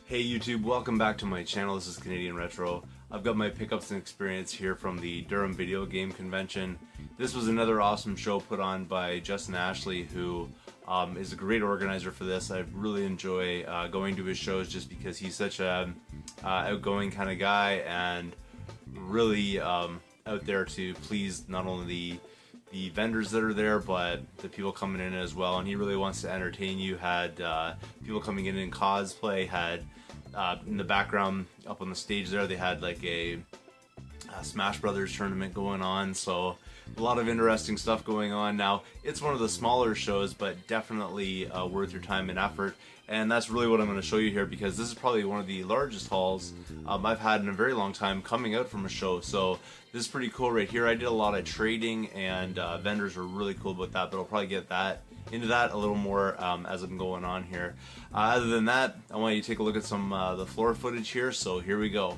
Hey YouTube, welcome back to my channel. This is Canadian Retro. I've got my pickups and experience here from the Durham video game convention. This was another awesome show put on by Justin Ashley, who is a great organizer for this. I really enjoy going to his shows just because he's such a outgoing kind of guy and really out there to please not only the vendors that are there, but the people coming in as well. And he really wants to entertain you. Had people coming in cosplay, had in the background up on the stage there, they had like a Smash Brothers tournament going on. So a lot of interesting stuff going on. Now, it's one of the smaller shows, but definitely worth your time and effort. And that's really what I'm going to show you here, because this is probably one of the largest halls I've had in a very long time coming out from a show. So this is pretty cool right here. I did a lot of trading, and vendors were really cool about that, but I'll probably get into that a little more as I'm going on here. Other than that, I want you to take a look at some the floor footage here, so here we go.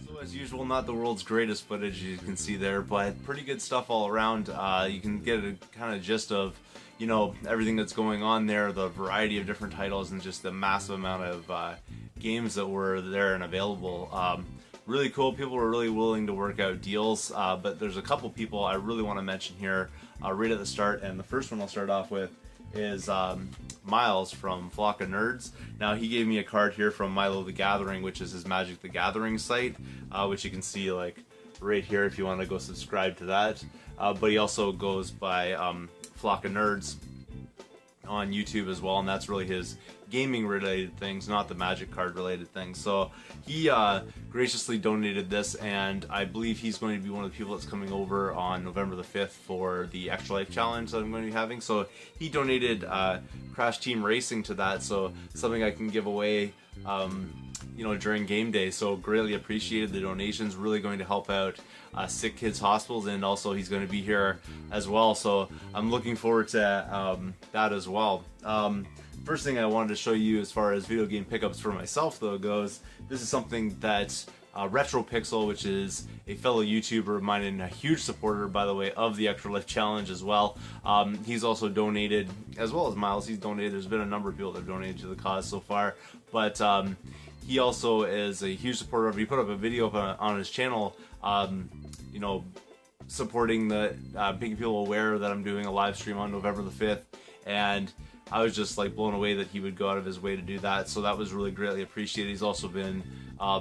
So as usual, not the world's greatest footage, you can see there, but pretty good stuff all around. You can get a kind of gist of, you know, everything that's going on there, the variety of different titles, and just the massive amount of games that were there and available. Really cool. People were really willing to work out deals, but there's a couple people I really want to mention here right at the start, and the first one I'll start off with is Miles from Flock of Nerds. Now, he gave me a card here from Milo the Gathering, which is his Magic the Gathering site, which you can see like right here if you want to go subscribe to that. But he also goes by Flock of Nerds on YouTube as well, and that's really his gaming related things, not the Magic card related things. So he graciously donated this, and I believe he's going to be one of the people that's coming over on November the 5th for the Extra Life Challenge that I'm going to be having. So he donated Crash Team Racing to that, so something I can give away you know, during game day. So greatly appreciated the donations, really going to help out sick kids hospitals, and also he's going to be here as well, so I'm looking forward to that as well. First thing I wanted to show you as far as video game pickups for myself though goes, this is something that RetroPixel, which is a fellow YouTuber of mine and a huge supporter, by the way, of the Extra Life Challenge as well. He's also donated, as well as Miles, he's donated. There's been a number of people that have donated to the cause so far, but he also is a huge supporter of it. He put up a video on his channel, you know, supporting the, making people aware that I'm doing a live stream on November the 5th, and I was just like blown away that he would go out of his way to do that, so that was really greatly appreciated. He's also been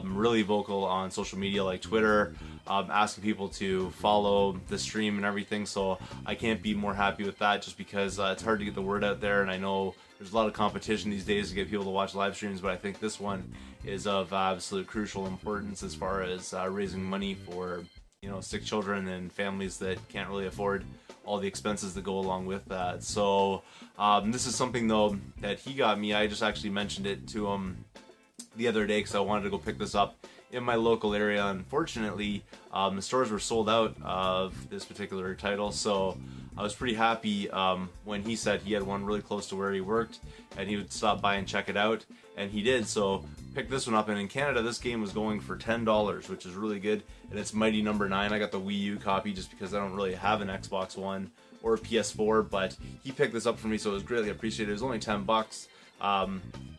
really vocal on social media like Twitter, asking people to follow the stream and everything, so I can't be more happy with that, just because it's hard to get the word out there, and I know there's a lot of competition these days to get people to watch live streams, but I think this one is of absolute crucial importance as far as raising money for, you know, sick children and families that can't really afford all the expenses that go along with that. So this is something though that he got me. I just actually mentioned it to him the other day because I wanted to go pick this up in my local area. Unfortunately, the stores were sold out of this particular title, so I was pretty happy when he said he had one really close to where he worked and he would stop by and check it out, and he did. So picked this one up, and in Canada this game was going for $10, which is really good, and it's Mighty Number 9. I got the Wii U copy just because I don't really have an Xbox One or a PS4, but he picked this up for me, so it was greatly appreciated. It was only $10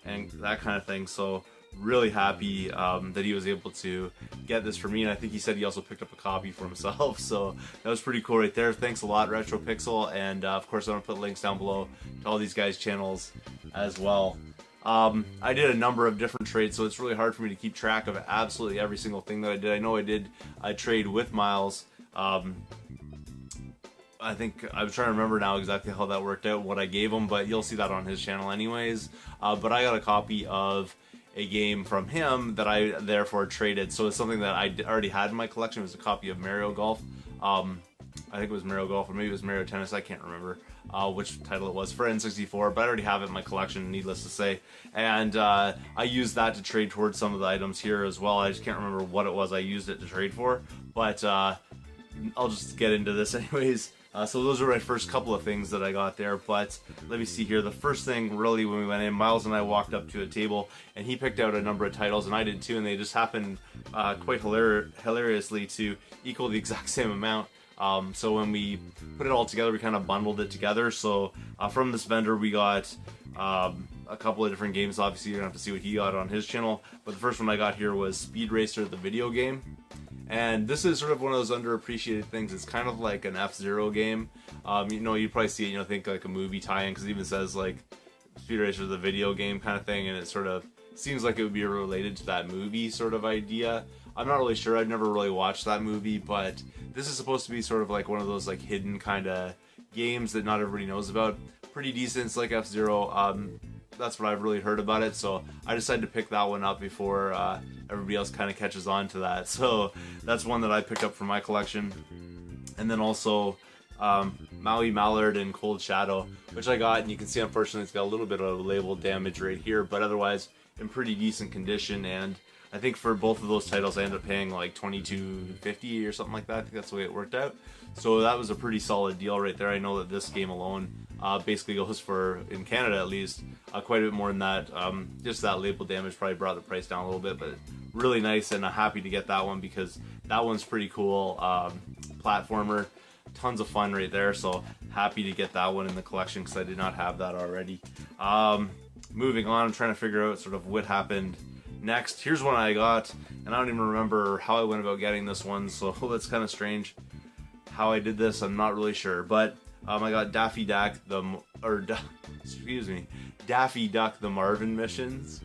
and that kind of thing, so really happy that he was able to get this for me, and I think he said he also picked up a copy for himself, so that was pretty cool right there. Thanks a lot, RetroPixel, and of course I'm going to put links down below to all these guys' channels as well. I did a number of different trades, so it's really hard for me to keep track of absolutely every single thing that I did. I know I did a trade with Miles. I think I'm trying to remember now exactly how that worked out, what I gave him, but you'll see that on his channel anyways. But I got a copy of a game from him that I therefore traded, so it's something that I already had in my collection. It was a copy of Mario Golf. I think it was Mario Golf, or maybe it was Mario Tennis, I can't remember which title it was, for N64, but I already have it in my collection, needless to say, and I used that to trade towards some of the items here as well. I just can't remember what it was I used it to trade for, but I'll just get into this anyways. So those are my first couple of things that I got there, but let me see here. The first thing, really, when we went in, Miles and I walked up to a table, and he picked out a number of titles, and I did too, and they just happened quite hilariously to equal the exact same amount. So when we put it all together, we kind of bundled it together. So from this vendor, we got a couple of different games. Obviously, you're going to have to see what he got on his channel, but the first one I got here was Speed Racer, the video game. And this is sort of one of those underappreciated things. It's kind of like an F-Zero game. You know, you probably see it, you know, think like a movie tie-in, because it even says like Speed Racer the video game kind of thing, and it sort of seems like it would be related to that movie sort of idea. I'm not really sure. I've never really watched that movie, but this is supposed to be sort of like one of those like hidden kind of games that not everybody knows about. Pretty decent. It's like F-Zero. That's what I've really heard about it, so I decided to pick that one up before everybody else kind of catches on to that. So that's one that I picked up from my collection. And then also Maui Mallard and Cold Shadow, which I got, and you can see unfortunately it's got a little bit of label damage right here, but otherwise in pretty decent condition. And I think for both of those titles I ended up paying like $22.50 or something like that. I think that's the way it worked out. So that was a pretty solid deal right there. I know that this game alone basically goes for, in Canada at least, quite a bit more than that. Just that label damage probably brought the price down a little bit, but really nice, and happy to get that one because that one's pretty cool. Platformer, tons of fun right there, so happy to get that one in the collection because I did not have that already. Moving on, I'm trying to figure out sort of what happened next. Here's one I got, and I don't even remember how I went about getting this one, so that's kind of strange how I did this. I'm not really sure, but I got Daffy Duck Daffy Duck the Marvin missions,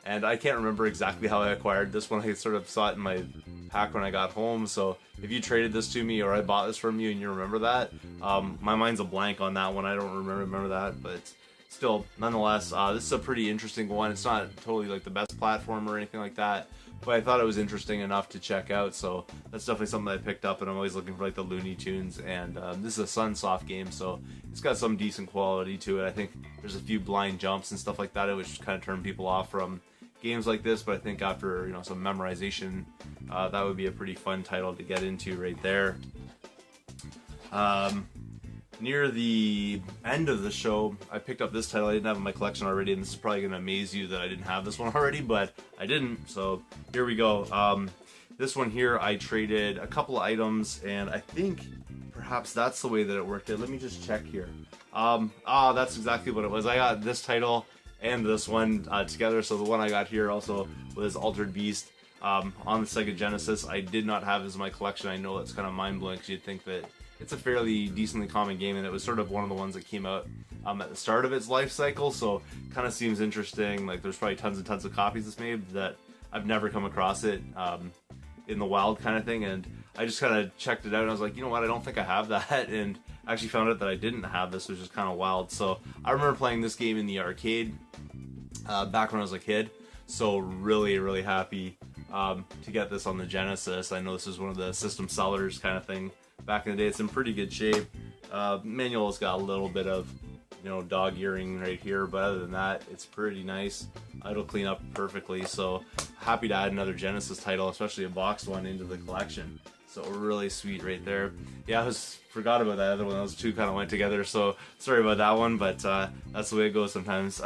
and I can't remember exactly how I acquired this one. I sort of saw it in my pack when I got home, so if you traded this to me or I bought this from you and you remember that, my mind's a blank on that one. I don't remember that, but still, nonetheless, this is a pretty interesting one. It's not totally like the best platform or anything like that, but I thought it was interesting enough to check out, so that's definitely something I picked up, and I'm always looking for like the Looney Tunes, and this is a Sunsoft game, so it's got some decent quality to it. I think there's a few blind jumps and stuff like that, which kind of turn people off from games like this, but I think after, you know, some memorization, that would be a pretty fun title to get into right there. Near the end of the show, I picked up this title I didn't have in my collection already, and this is probably going to amaze you that I didn't have this one already, but I didn't, so here we go. This one here, I traded a couple of items, and I think perhaps that's the way that it worked out. Let me just check here. That's exactly what it was. I got this title and this one together, so the one I got here also was Altered Beast on the Sega Genesis. I did not have this in my collection. I know that's kind of mind-blowing because you'd think that it's a fairly decently common game, and it was sort of one of the ones that came out at the start of its life cycle, so kind of seems interesting. Like, there's probably tons and tons of copies it's made that I've never come across it in the wild kind of thing, and I just kind of checked it out and I was like, you know what, I don't think I have that, and I actually found out that I didn't have this, which is kind of wild. So I remember playing this game in the arcade back when I was a kid, so really happy to get this on the Genesis. I know this is one of the system sellers kind of thing back in the day. It's in pretty good shape. Manual's got a little bit of, you know, dog earring right here, but other than that, it's pretty nice. It'll clean up perfectly, so happy to add another Genesis title, especially a boxed one, into the collection. So really sweet right there. Yeah, forgot about that other one. Those two kind of went together, so sorry about that one, but that's the way it goes sometimes.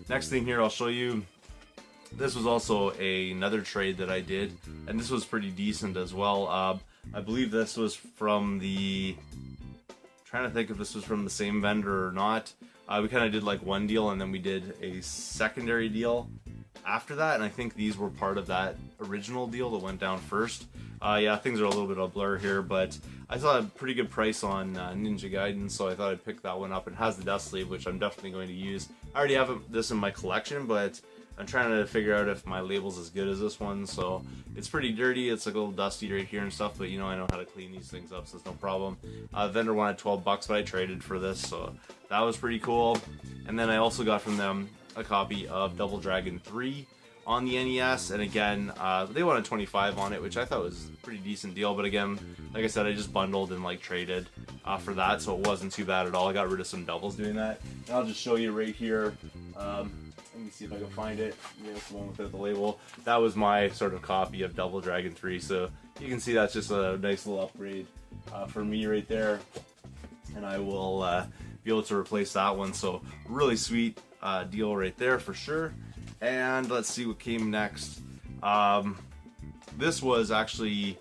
Next thing here I'll show you. This was also another trade that I did, and this was pretty decent as well. I believe this was from the... trying to think if this was from the same vendor or not. We kind of did like one deal and then we did a secondary deal after that, and I think these were part of that original deal that went down first. Yeah, things are a little bit of a blur here, but I saw a pretty good price on Ninja Gaiden, so I thought I'd pick that one up. It has the dust sleeve, which I'm definitely going to use. I already have this in my collection, but I'm trying to figure out if my label's as good as this one. So it's pretty dirty, it's like a little dusty right here and stuff, but you know, I know how to clean these things up, so it's no problem. Vendor wanted 12 bucks, but I traded for this, so that was pretty cool. And then I also got from them a copy of Double Dragon 3 on the NES, and again, they wanted 25 on it, which I thought was a pretty decent deal, but again, like I said, I just bundled and like traded for that, so it wasn't too bad at all. I got rid of some doubles doing that. And I'll just show you right here. Let me see if I can find it. Yeah, it's the one without the label. That was my sort of copy of Double Dragon 3, so you can see that's just a nice little upgrade for me right there, and I will be able to replace that one, so really sweet deal right there for sure. And let's see what came next. This was actually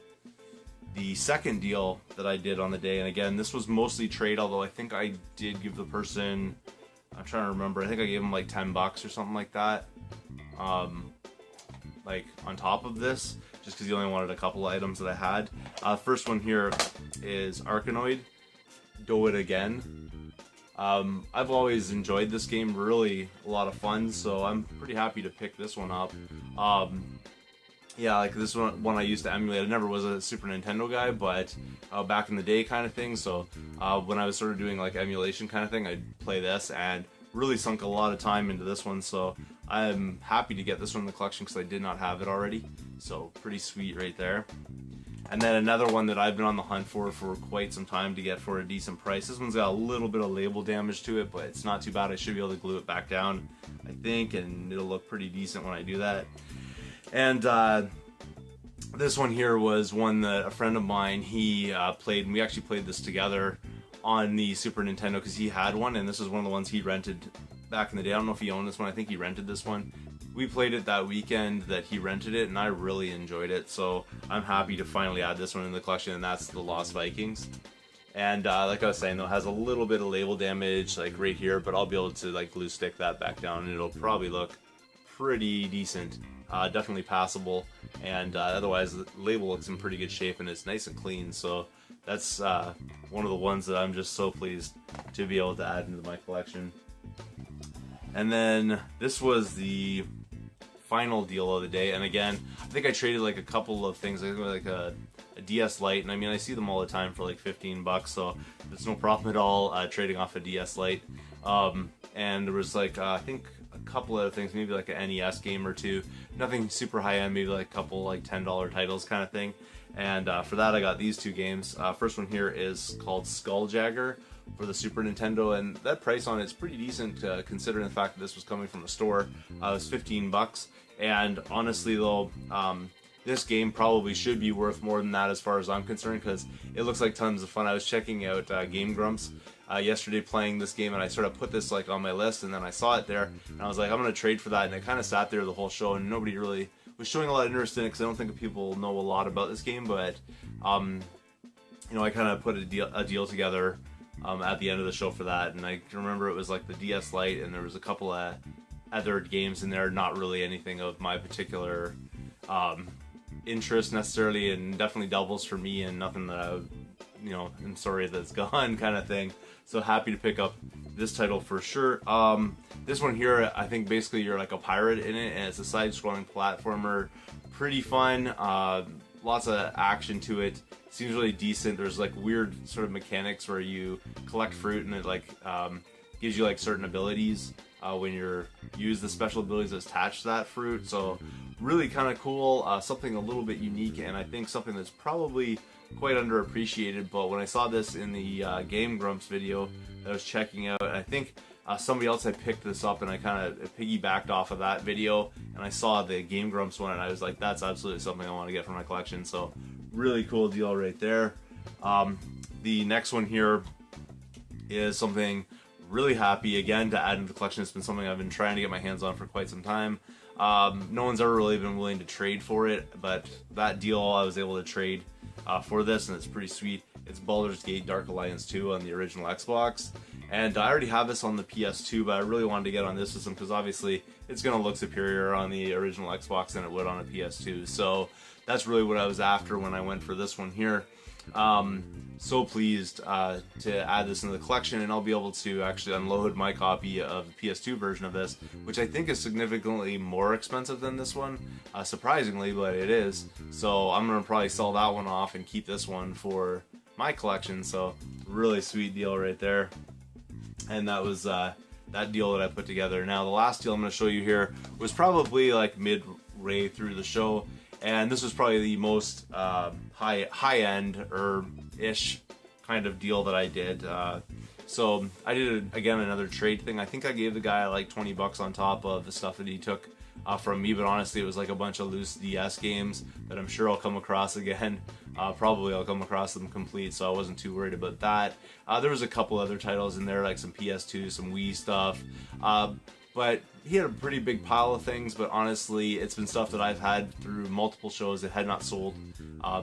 the second deal that I did on the day, and again, this was mostly trade, although I think I did give the person, I'm trying to remember, I think I gave him like 10 bucks or something like that, like on top of this, just because he only wanted a couple items that I had. First one here is Arkanoid, Do It Again. I've always enjoyed this game, really a lot of fun, so I'm pretty happy to pick this one up. Yeah, like this one I used to emulate. I never was a Super Nintendo guy, but back in the day kind of thing, so when I was sort of doing like emulation kind of thing, I'd play this and really sunk a lot of time into this one, so I'm happy to get this one in the collection because I did not have it already, so pretty sweet right there. And then another one that I've been on the hunt for quite some time to get for a decent price. This one's got a little bit of label damage to it, but it's not too bad. I should be able to glue it back down, I think, and it'll look pretty decent when I do that. And this one here was one that a friend of mine, he played, and we actually played this together on the Super Nintendo because he had one, and this is one of the ones he rented back in the day. I don't know if he owned this one. I think he rented this one. We played it that weekend that he rented it, and I really enjoyed it, so I'm happy to finally add this one in the collection, and that's the Lost Vikings. And like I was saying, though, it has a little bit of label damage like right here, but I'll be able to like glue stick that back down, and it'll probably look pretty decent, definitely passable, and otherwise the label looks in pretty good shape, and it's nice and clean, so that's one of the ones that I'm just so pleased to be able to add into my collection. And then this was the final deal of the day, and again, I think I traded like a couple of things, like a DS Lite, and I mean, I see them all the time for like 15 bucks, so it's no problem at all trading off a DS Lite. And there was like I think a couple other things, maybe like an NES game or two, nothing super high end, maybe like a couple like $10 titles kind of thing. And for that I got these two games. First one here is called Jagger for the Super Nintendo, and that price on it's pretty decent considering the fact that this was coming from a store. It was 15 bucks, and honestly though, this game probably should be worth more than that as far as I'm concerned, because it looks like tons of fun. I was checking out Game Grumps yesterday playing this game, and I sort of put this like on my list, and then I saw it there, and I was like, I'm gonna trade for that, and it kind of sat there the whole show, and nobody really was showing a lot of interest in it because I don't think people know a lot about this game, but you know, I kind of put a deal together at the end of the show for that, and I can remember it was like the DS Lite, and there was a couple of other games in there, not really anything of my particular interest necessarily, and definitely doubles for me, and nothing that I would, you know, I'm sorry that's gone kind of thing. So happy to pick up this title for sure. This one here, I think basically you're like a pirate in it, and it's a side-scrolling platformer, pretty fun, lots of action to it. Seems really decent. There's like weird sort of mechanics where you collect fruit, and it like gives you like certain abilities when you're use the special abilities that's attached to that fruit. So really kind of cool, something a little bit unique, and I think something that's probably quite underappreciated. But when I saw this in the Game Grumps video that I was checking out, I think somebody else had picked this up, and I kind of piggybacked off of that video, and I saw the Game Grumps one, and I was like, that's absolutely something I want to get for my collection. So really cool deal right there. The next one here is something really happy again to add into the collection. It's been something I've been trying to get my hands on for quite some time. No one's ever really been willing to trade for it, but that deal I was able to trade for this, and it's pretty sweet. It's Baldurs Gate Dark Alliance 2 on the original Xbox, and I already have this on the PS2, but I really wanted to get on this system because obviously it's going to look superior on the original Xbox than it would on a PS2. So that's really what I was after when I went for this one here. So pleased to add this into the collection, and I'll be able to actually unload my copy of the PS2 version of this, which I think is significantly more expensive than this one, surprisingly, but it is. So I'm going to probably sell that one off and keep this one for my collection. So really sweet deal right there. And that was that deal that I put together. Now the last deal I'm going to show you here was probably like midway through the show, and this was probably the most high end or ish kind of deal that I did. So I did again another trade thing. I think I gave the guy like 20 bucks on top of the stuff that he took from me, but honestly it was like a bunch of loose DS games that I'm sure I'll come across again. Probably I'll come across them complete, so I wasn't too worried about that. There was a couple other titles in there, like some PS2, some Wii stuff, but he had a pretty big pile of things. But honestly, it's been stuff that I've had through multiple shows that had not sold,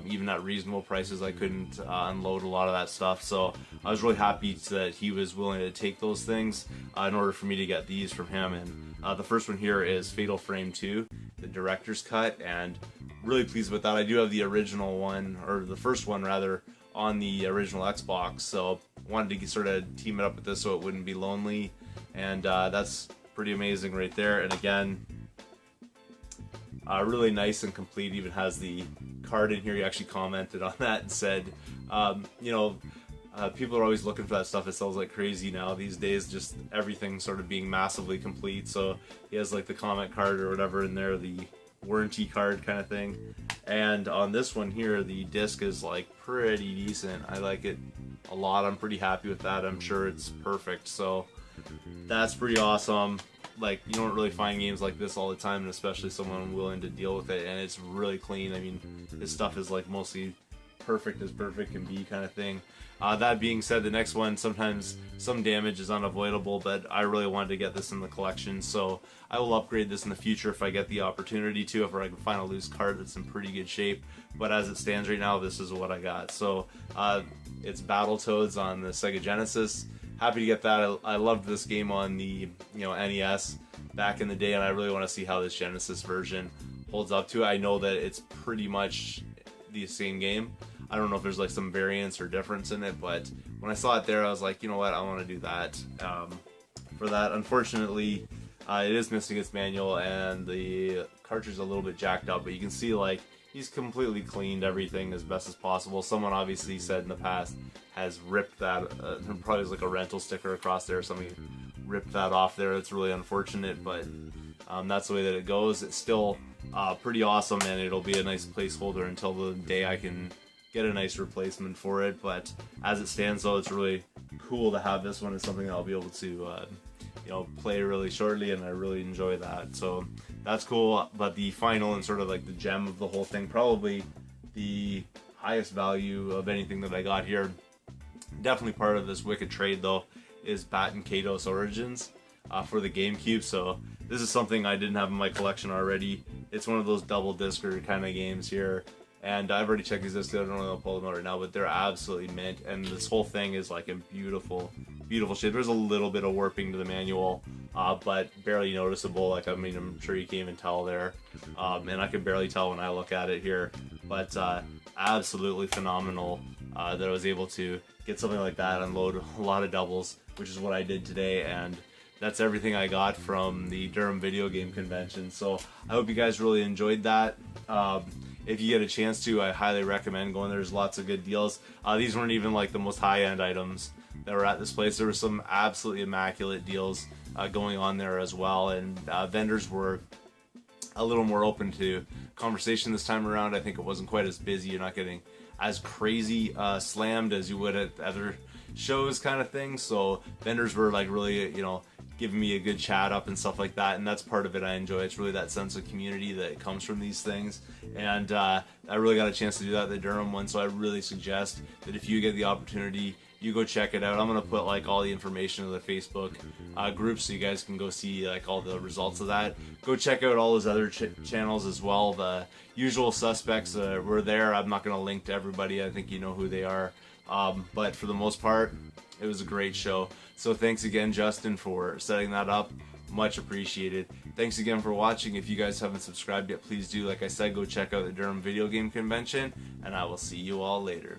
even at reasonable prices. I couldn't unload a lot of that stuff, so I was really happy that he was willing to take those things in order for me to get these from him. And the first one here is Fatal Frame 2, the director's cut, and really pleased with that. I do have the original one, or the first one rather, on the original Xbox, so wanted to sort of team it up with this so it wouldn't be lonely, and that's pretty amazing right there. And again, really nice and complete. Even has the card in here. He actually commented on that and said, people are always looking for that stuff. It sells like crazy now these days, just everything sort of being massively complete. So he has like the comment card or whatever in there, the warranty card kind of thing. And on this one here, the disc is like pretty decent. I like it a lot. I'm pretty happy with that. I'm sure it's perfect. So that's pretty awesome. Like, you don't really find games like this all the time, and especially someone willing to deal with it. And it's really clean. I mean, this stuff is like mostly perfect as perfect can be kind of thing. That being said, the next one, sometimes some damage is unavoidable, but I really wanted to get this in the collection, so I will upgrade this in the future if I get the opportunity to, if I can find a loose card that's in pretty good shape. But as it stands right now, this is what I got. So it's Battletoads on the Sega Genesis. Happy to get that. I loved this game on the NES back in the day, and I really want to see how this Genesis version holds up to it. I know that it's pretty much the same game. I don't know if there's like some variance or difference in it, but when I saw it there, I was like, you know what, I want to do that. For that, unfortunately, it is missing its manual, and the cartridge is a little bit jacked up, but you can see like he's completely cleaned everything as best as possible. Someone obviously said in the past has ripped that, probably like a rental sticker across there or something, ripped that off there. It's really unfortunate, but that's the way that it goes. It's still pretty awesome, and it'll be a nice placeholder until the day I can get a nice replacement for it. But as it stands though, it's really cool to have this one. It's something I'll be able to play really shortly, and I really enjoy that, so that's cool. But the final and sort of like the gem of the whole thing, probably the highest value of anything that I got here, definitely part of this wicked trade though, is Bat and Kados Origins for the GameCube. So this is something I didn't have in my collection already. It's one of those double discer kind of games here, and I've already checked these discs. I don't know if I'll pull them out right now, but they're absolutely mint, and this whole thing is like in beautiful shape. There's a little bit of warping to the manual, but barely noticeable. Like, I mean, I'm sure you can't even tell there, and I can barely tell when I look at it here, but absolutely phenomenal that I was able to get something like that, unload a lot of doubles, which is what I did today. And that's everything I got from the Durham video game convention. So I hope you guys really enjoyed that. If you get a chance to, I highly recommend going. There's lots of good deals. These weren't even like the most high-end items that were at this place. There were some absolutely immaculate deals going on there as well, and vendors were a little more open to conversation this time around. I think it wasn't quite as busy. You're not getting as crazy slammed as you would at other shows kind of thing. So vendors were like really, you know, giving me a good chat up and stuff like that, and that's part of it I enjoy. It's really that sense of community that comes from these things, and I really got a chance to do that at the Durham one, so I really suggest that if you get the opportunity, you go check it out. I'm gonna put like all the information in the Facebook group so you guys can go see like all the results of that. Go check out all those other channels as well. The usual suspects were there. I'm not gonna link to everybody. I think you know who they are, but for the most part, it was a great show. So thanks again, Justin, for setting that up. Much appreciated. Thanks again for watching. If you guys haven't subscribed yet, please do. Like I said, go check out the Durham Video Game Convention, and I will see you all later.